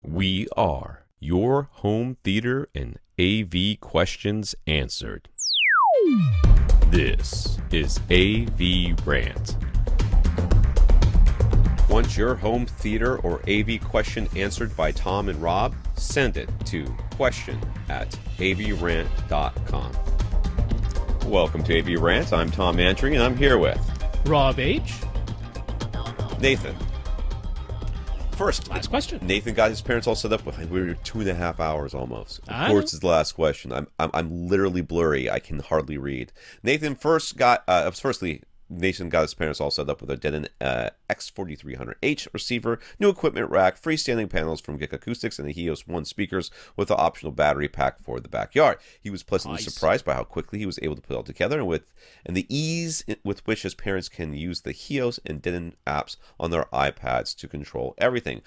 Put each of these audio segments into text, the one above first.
We are your home theater and AV questions answered. This is AVRant. Want your home theater or AV question answered by Tom and Rob? Send it to question@avrant.com. Welcome to AVRant. I'm Tom Andry, and I'm here with Rob H. Nathan. First, Last question. Nathan got his parents all set up. We were 2.5 hours almost. Of course, it's the last question. I'm literally blurry. I can hardly read. Nathan Nathan got his parents all set up with a Denon X4300H receiver, new equipment rack, freestanding panels from Gick Acoustics, and the Helios 1 speakers with an optional battery pack for the backyard. He was pleasantly surprised by how quickly he was able to put it all together and the ease with which his parents can use the Helios and Denon apps on their iPads to control everything.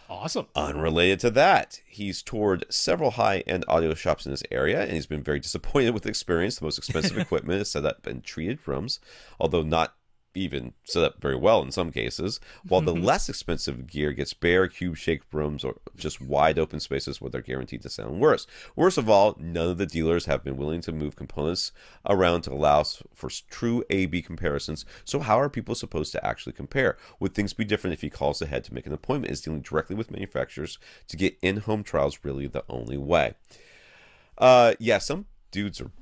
Awesome. Unrelated to that, he's toured several high-end audio shops in this area, and he's been very disappointed with the experience. The most expensive equipment is set up in treated rooms, although not even set up very well in some cases, while the less expensive gear gets bare cube-shaped rooms or just wide open spaces where they're guaranteed to sound worse. Worst of all, none of the dealers have been willing to move components around to allow for true A/B comparisons. So how are people supposed to actually compare? Would things be different if he calls ahead to make an appointment? Is dealing directly with manufacturers to get in-home trials really the only way? Yeah, some dudes are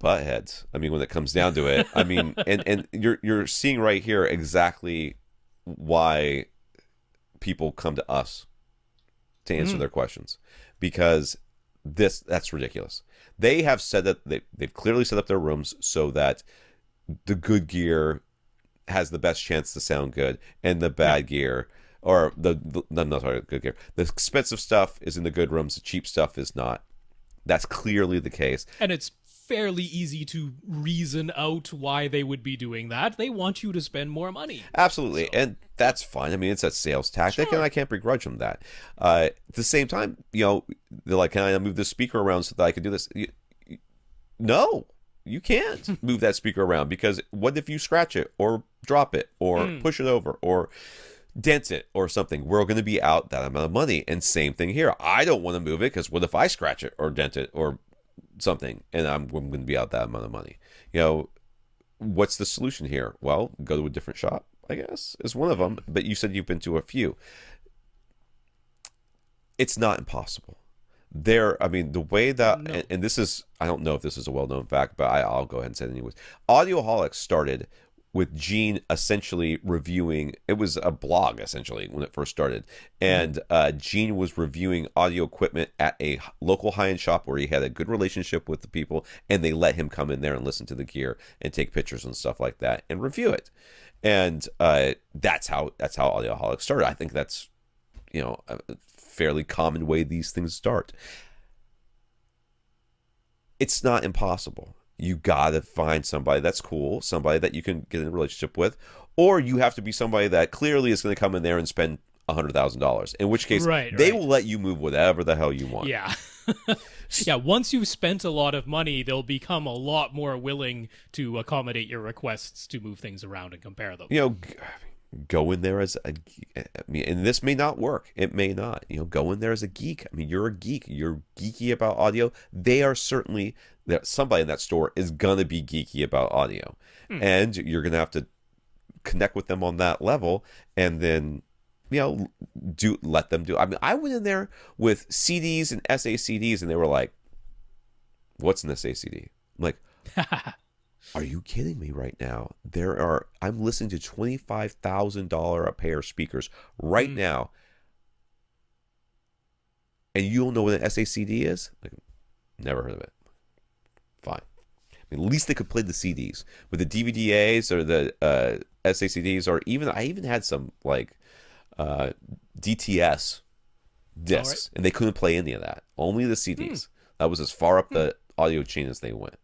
buttheads. I mean, when it comes down to it, I mean, and you're seeing right here exactly why people come to us to answer their questions, because that's ridiculous. They have said that they've clearly set up their rooms so that the good gear has the best chance to sound good, and the bad gear, or good gear, the expensive stuff is in the good rooms, the cheap stuff is not. That's clearly the case, and it's fairly easy to reason out why they would be doing that. They want you to spend more money. Absolutely, and that's fine. I mean, it's a sales tactic, and I can't begrudge them that. At the same time, they're like, can I move this speaker around so that I can do this? No, you can't move that speaker around, because what if you scratch it or drop it or push it over or dent it or something? We're going to be out that amount of money. And same thing here. I don't want to move it because what if I scratch it or dent it or something, and I'm going to be out that amount of money? What's the solution here? Well, go to a different shop, I guess, is one of them. But you said you've been to a few. It's not impossible. The way that, and this is, I don't know if this is a well-known fact, but I'll go ahead and say it anyways. Audioholics started with Gene essentially reviewing, it was a blog essentially when it first started, and Gene was reviewing audio equipment at a local high-end shop where he had a good relationship with the people, and they let him come in there and listen to the gear and take pictures and stuff like that and review it. And that's how Audioholics started. I think that's a fairly common way these things start. It's not impossible. You gotta find somebody that's cool, somebody that you can get in a relationship with, or you have to be somebody that clearly is going to come in there and spend $100,000. In which case, they will let you move whatever the hell you want. Yeah, yeah. Once you've spent a lot of money, they'll become a lot more willing to accommodate your requests to move things around and compare them. Go in there as and this may not work. It may not. Go in there as a geek. I mean, you're a geek. You're geeky about audio. They are certainly, somebody in that store is gonna be geeky about audio, and you're gonna have to connect with them on that level, and then let them do. I mean, I went in there with CDs and SACDs, and they were like, "What's an SACD?" I'm like, are you kidding me right now? I'm listening to $25,000 a pair of speakers right now, and you don't know what an SACD is? Like, never heard of it. Fine. I mean, at least they could play the CDs. With the DVDAs or the SACDs, or I even had some like DTS discs, and they couldn't play any of that. Only the CDs. That was as far up the audio chain as they went.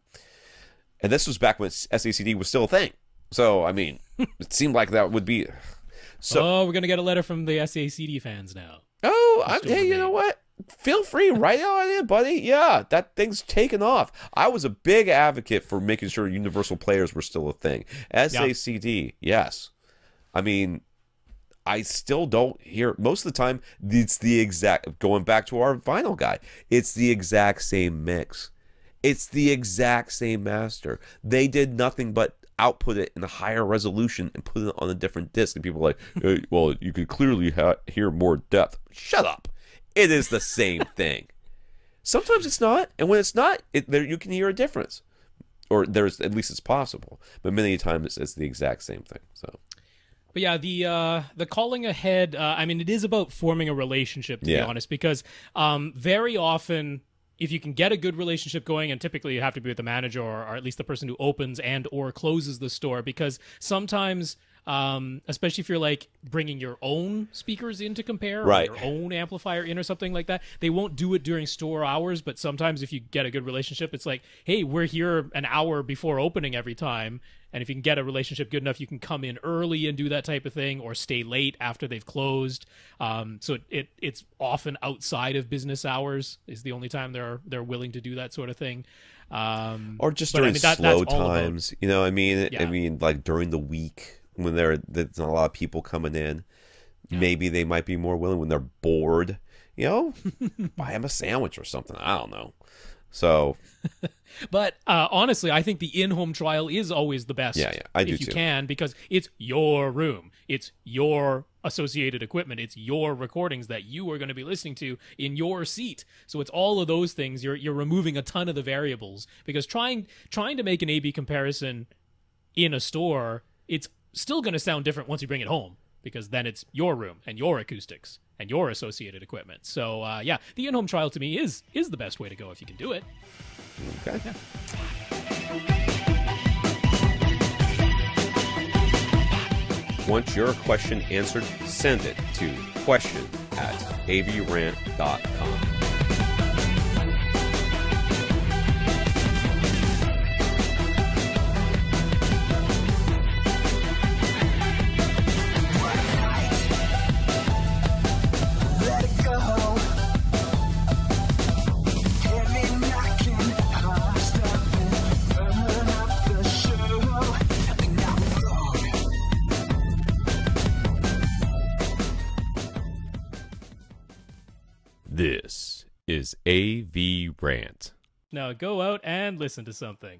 And this was back when SACD was still a thing. So, I mean, it seemed like that would be. So, we're going to get a letter from the SACD fans now. Hey, you know what? Feel free, write it on in, buddy. Yeah, that thing's taken off. I was a big advocate for making sure universal players were still a thing. SACD, yes. I mean, I still don't hear, most of the time, it's the exact, going back to our vinyl guy, it's the exact same mix. It's the exact same master. They did nothing but output it in a higher resolution and put it on a different disc. And people are like, hey, well, you could clearly hear more depth. Shut up. It is the same thing. Sometimes it's not. And when it's not, you can hear a difference. Or there's, at least it's possible. But many times it's the exact same thing. So. But yeah, the calling ahead, I mean, it is about forming a relationship, to be honest, because very often, if you can get a good relationship going, and typically you have to be with the manager or at least the person who opens and or closes the store, because sometimes, especially if you're like bringing your own speakers in to compare, or your own amplifier in or something like that, they won't do it during store hours. But sometimes if you get a good relationship, it's like, hey, we're here an hour before opening every time. And if you can get a relationship good enough, you can come in early and do that type of thing, or stay late after they've closed. So it's often outside of business hours is the only time they're willing to do that sort of thing. Or just during slow times, you know. I mean, like during the week when there's not a lot of people coming in, maybe they might be more willing when they're bored. You know, buy them a sandwich or something. I don't know. So, but honestly, I think the in-home trial is always the best. Yeah, I do if you can, because it's your room, it's your associated equipment, it's your recordings that you are going to be listening to in your seat. So it's all of those things. You're removing a ton of the variables, because trying to make an A/B comparison in a store, it's still going to sound different once you bring it home, because then it's your room and your acoustics and your associated equipment. So, yeah, the in-home trial to me is the best way to go if you can do it. Okay. Yeah. Want your question answered? Send it to question@avrant.com. This is AVRant. Now go out and listen to something.